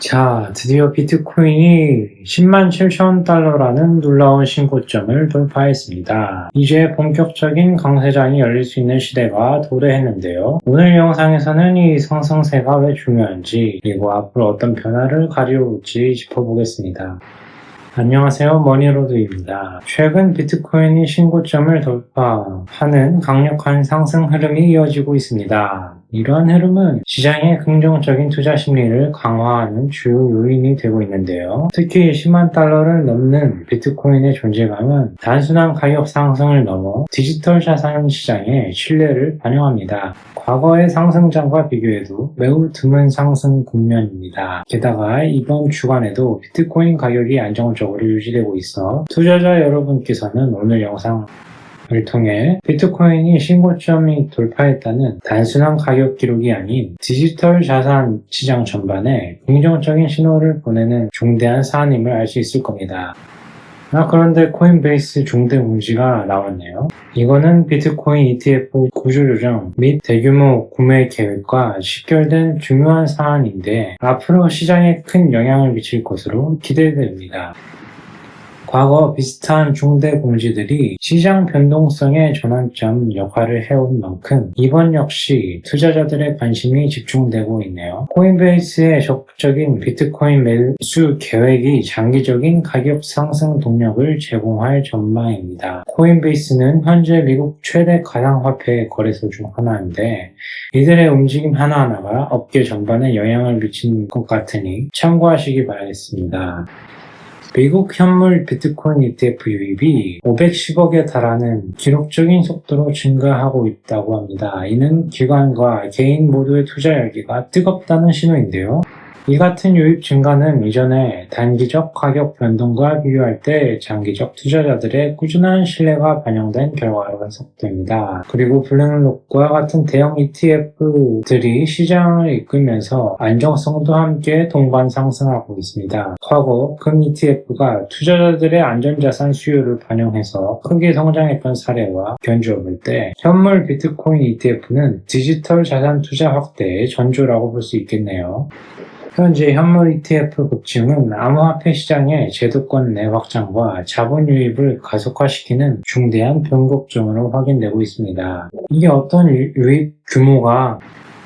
자, 드디어 비트코인이 10만 7천 달러라는 놀라운 신고점을 돌파했습니다. 이제 본격적인 강세장이 열릴 수 있는 시대가 도래했는데요. 오늘 영상에서는 이 상승세가 왜 중요한지, 그리고 앞으로 어떤 변화를 가져올지 짚어보겠습니다. 안녕하세요, 머니로드입니다. 최근 비트코인이 신고점을 돌파하는 강력한 상승 흐름이 이어지고 있습니다. 이러한 흐름은 시장의 긍정적인 투자 심리를 강화하는 주요 요인이 되고 있는데요. 특히 10만 달러를 넘는 비트코인의 존재감은 단순한 가격 상승을 넘어 디지털 자산 시장의 신뢰를 반영합니다. 과거의 상승장과 비교해도 매우 드문 상승 국면입니다. 게다가 이번 주간에도 비트코인 가격이 안정적으로 유지되고 있어 투자자 여러분께서는 오늘 영상을 통해 비트코인이 신고점이 돌파했다는 단순한 가격 기록이 아닌 디지털 자산 시장 전반에 긍정적인 신호를 보내는 중대한 사안임을 알 수 있을 겁니다. 그런데 코인베이스 중대 공지가 나왔네요. 이거는 비트코인 ETF 구조조정 및 대규모 구매 계획과 직결된 중요한 사안인데 앞으로 시장에 큰 영향을 미칠 것으로 기대됩니다. 과거 비슷한 중대 공지들이 시장 변동성의 전환점 역할을 해온 만큼 이번 역시 투자자들의 관심이 집중되고 있네요. 코인베이스의 적극적인 비트코인 매수 계획이 장기적인 가격 상승 동력을 제공할 전망입니다. 코인베이스는 현재 미국 최대 가상화폐 거래소 중 하나인데 이들의 움직임 하나하나가 업계 전반에 영향을 미치는 것 같으니 참고하시기 바라겠습니다. 미국 현물 비트코인 ETF 유입이 510억에 달하는 기록적인 속도로 증가하고 있다고 합니다. 이는 기관과 개인 모두의 투자 열기가 뜨겁다는 신호인데요. 이 같은 유입 증가는 이전에 단기적 가격 변동과 비교할 때 장기적 투자자들의 꾸준한 신뢰가 반영된 결과로 해석됩니다. 그리고 블랙록과 같은 대형 ETF들이 시장을 이끌면서 안정성도 함께 동반 상승하고 있습니다. 과거 금 ETF가 투자자들의 안전자산 수요를 반영해서 크게 성장했던 사례와 견주어 볼 때 현물 비트코인 ETF는 디지털 자산 투자 확대의 전조라고 볼 수 있겠네요. 현재 현물 ETF 급증은 암호화폐 시장의 제도권 내 확장과 자본 유입을 가속화시키는 중대한 변곡점으로 확인되고 있습니다. 이게 어떤 유입 규모가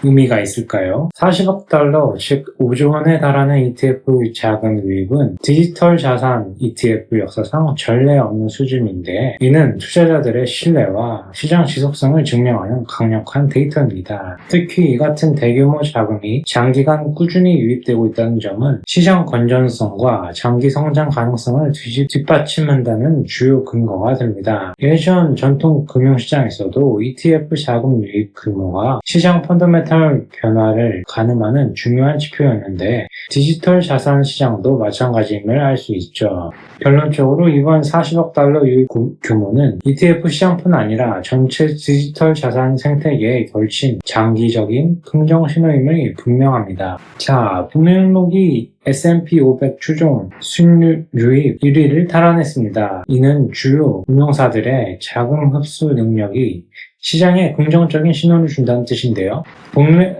의미가 있을까요? 40억 달러, 즉 5조 원에 달하는 ETF 자금 유입은 디지털 자산 ETF 역사상 전례 없는 수준인데 이는 투자자들의 신뢰와 시장 지속성을 증명하는 강력한 데이터입니다. 특히 이 같은 대규모 자금이 장기간 꾸준히 유입되고 있다는 점은 시장 건전성과 장기 성장 가능성을 뒷받침한다는 주요 근거가 됩니다. 예전 전통 금융시장에서도 ETF 자금 유입 규모가 시장 펀더멘탈 변화를 가늠하는 중요한 지표였는데 디지털 자산 시장도 마찬가지임을 알 수 있죠. 결론적으로 이번 40억 달러 유입 규모는 ETF 시장뿐 아니라 전체 디지털 자산 생태계에 걸친 장기적인 긍정 신호임을 분명합니다. 자, 블랙록이 S&P 500 추종 수익률 유입 1위를 달아냈습니다. 이는 주요 운용사들의 자금 흡수 능력이 시장에 긍정적인 신호를 준다는 뜻인데요.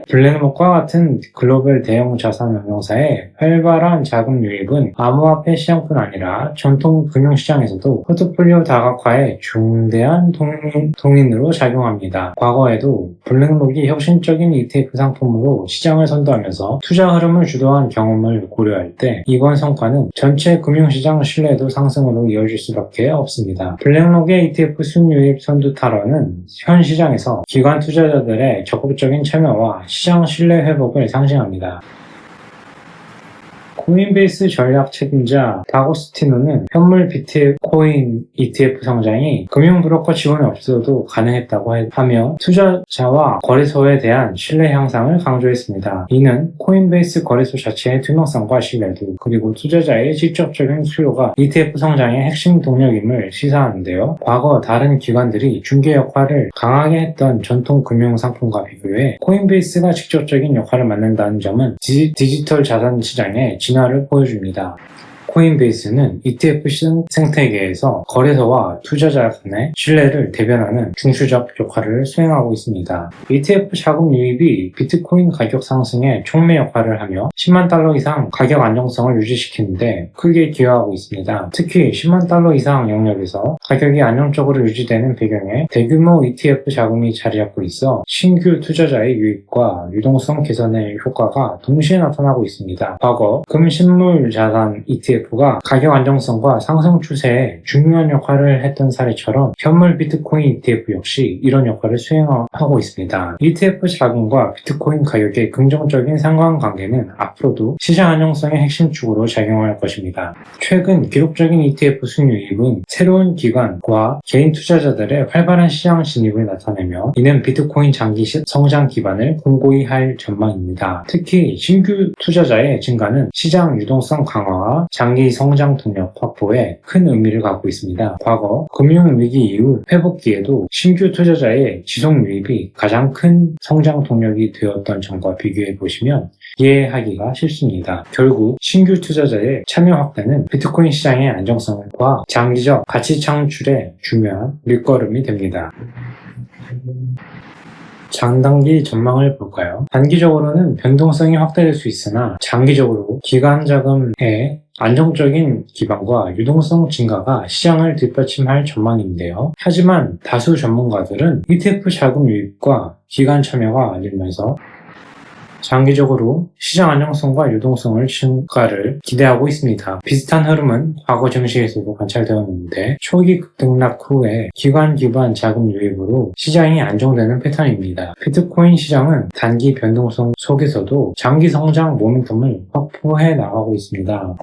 블랙록과 같은 글로벌 대형 자산 운용사의 활발한 자금 유입은 암호화폐 시장뿐 아니라 전통 금융시장에서도 포트폴리오 다각화에 중대한 동인으로 작용합니다. 과거에도 블랙록이 혁신적인 ETF 상품으로 시장을 선도하면서 투자 흐름을 주도한 경험을 고려할 때 이번 성과는 전체 금융시장 신뢰도 상승으로 이어질 수밖에 없습니다. 블랙록의 ETF 순유입 선두 탈환은 현 시장에서 기관 투자자들의 적극적인 참여와 시장 신뢰 회복을 상징합니다. 코인베이스 전략 책임자 다고스티노는 현물 비트코인 ETF 성장이 금융브로커 지원이 없어도 가능했다고 하며 투자자와 거래소에 대한 신뢰 향상을 강조했습니다. 이는 코인베이스 거래소 자체의 투명성과 신뢰도 그리고 투자자의 직접적인 수요가 ETF 성장의 핵심 동력임을 시사하는데요. 과거 다른 기관들이 중개 역할을 강하게 했던 전통 금융상품과 비교해 코인베이스가 직접적인 역할을 맡는다는 점은 디지털 자산 시장의 진화를 보여줍니다. 코인베이스는 ETF 생태계에서 거래소와 투자자 간의 신뢰를 대변하는 중추적 역할을 수행하고 있습니다. ETF 자금 유입이 비트코인 가격 상승에 촉매 역할을 하며 10만 달러 이상 가격 안정성을 유지시키는데 크게 기여하고 있습니다. 특히 10만 달러 이상 영역에서 가격이 안정적으로 유지되는 배경에 대규모 ETF 자금이 자리 잡고 있어 신규 투자자의 유입과 유동성 개선의 효과가 동시에 나타나고 있습니다. 과거 금신물 자산 ETF가 가격 안정성과 상승 추세에 중요한 역할을 했던 사례처럼 현물 비트코인 ETF 역시 이런 역할을 수행하고 있습니다. ETF 자금과 비트코인 가격의 긍정적인 상관관계는 앞으로도 시장 안정성의 핵심 축으로 작용할 것입니다. 최근 기록적인 ETF 순유입은 새로운 기관과 개인 투자자들의 활발한 시장 진입을 나타내며 이는 비트코인 장기 성장 기반을 공고히 할 전망입니다. 특히 신규 투자자의 증가는 시장 유동성 강화와 장기 성장 동력 확보에 큰 의미를 갖고 있습니다. 과거 금융위기 이후 회복기에도 신규 투자자의 지속 유입이 가장 큰 성장 동력이 되었던 점과 비교해 보시면 이해하기가 쉽습니다. 결국 신규 투자자의 참여 확대는 비트코인 시장의 안정성과 장기적 가치 창출에 중요한 밑거름이 됩니다. 장단기 전망을 볼까요? 단기적으로는 변동성이 확대될 수 있으나 장기적으로 기관 자금의 안정적인 기반과 유동성 증가가 시장을 뒷받침할 전망인데요. 하지만 다수 전문가들은 ETF 자금 유입과 기관 참여가 늘면서 장기적으로 시장 안정성과 유동성을 증가를 기대하고 있습니다. 비슷한 흐름은 과거 증시에서도 관찰되었는데 초기 급등락 후에 기관 기반 자금 유입으로 시장이 안정되는 패턴입니다. 비트코인 시장은 단기 변동성 속에서도 장기 성장 모멘텀을 확보해 나가고 있습니다.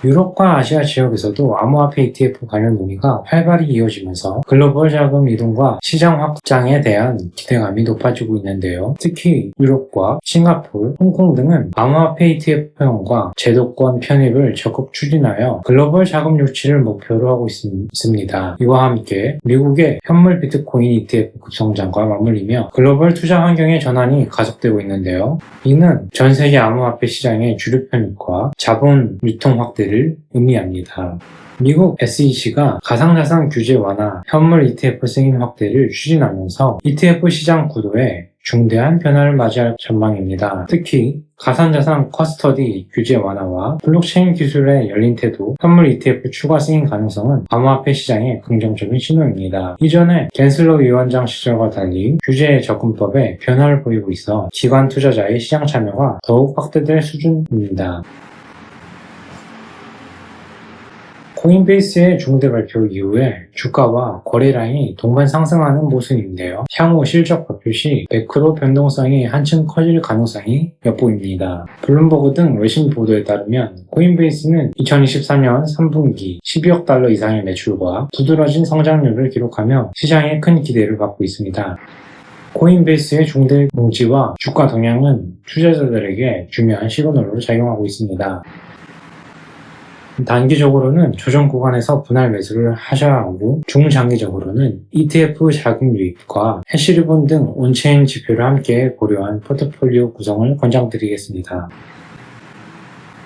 유럽과 아시아 지역에서도 암호화폐 ETF 관련 논의가 활발히 이어지면서 글로벌 자금 이동과 시장 확장에 대한 기대감이 높아지고 있는데요. 특히 유럽과 싱가포르, 홍콩 등은 암호화폐 ETF 허용과 제도권 편입을 적극 추진하여 글로벌 자금 유치를 목표로 하고 있습니다. 이와 함께 미국의 현물 비트코인 ETF 급성장과 맞물리며 글로벌 투자 환경의 전환이 가속되고 있는데요. 이는 전 세계 암호화폐 시장의 주류 편입과 자본 유통 확대를 의미합니다. 미국 SEC가 가상자산 규제 완화, 현물 ETF 승인 확대를 추진하면서 ETF 시장 구도에 중대한 변화를 맞이할 전망입니다. 특히 가상자산 커스터디 규제 완화와 블록체인 기술의 열린 태도, 현물 ETF 추가 승인 가능성은 암호화폐 시장의 긍정적인 신호입니다. 이전에 겐슬러 위원장 시절과 달리 규제 접근법에 변화를 보이고 있어 기관 투자자의 시장 참여가 더욱 확대될 수준입니다. 코인베이스의 중대 발표 이후에 주가와 거래량이 동반 상승하는 모습인데요. 향후 실적 발표 시 매크로 변동성이 한층 커질 가능성이 엿보입니다. 블룸버그 등 외신 보도에 따르면 코인베이스는 2023년 3분기 12억 달러 이상의 매출과 두드러진 성장률을 기록하며 시장에 큰 기대를 받고 있습니다. 코인베이스의 중대 공지와 주가 동향은 투자자들에게 중요한 시그널로 작용하고 있습니다. 단기적으로는 조정 구간에서 분할 매수를 하셔야 하고 중장기적으로는 ETF 자금 유입과 해시리본 등 온체인 지표를 함께 고려한 포트폴리오 구성을 권장드리겠습니다.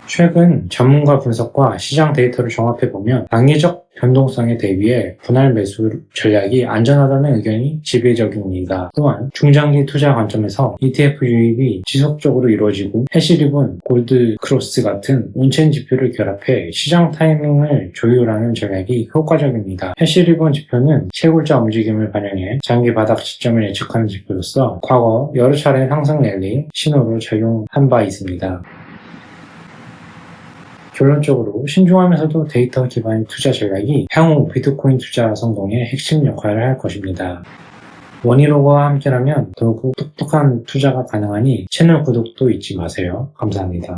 최근 전문가 분석과 시장 데이터를 종합해보면 단기적 변동성에 대비해 분할 매수 전략이 안전하다는 의견이 지배적입니다. 또한 중장기 투자 관점에서 ETF 유입이 지속적으로 이루어지고 해시리본, 골드크로스 같은 온체인 지표를 결합해 시장 타이밍을 조율하는 전략이 효과적입니다. 해시리본 지표는 채굴자 움직임을 반영해 장기 바닥 시점을 예측하는 지표로서 과거 여러 차례 상승 랠리 신호로 작용한 바 있습니다. 결론적으로 신중하면서도 데이터 기반의 투자 전략이 향후 비트코인 투자 성공의 핵심 역할을 할 것입니다. 원희로그와 함께라면 더욱 똑똑한 투자가 가능하니 채널 구독도 잊지 마세요. 감사합니다.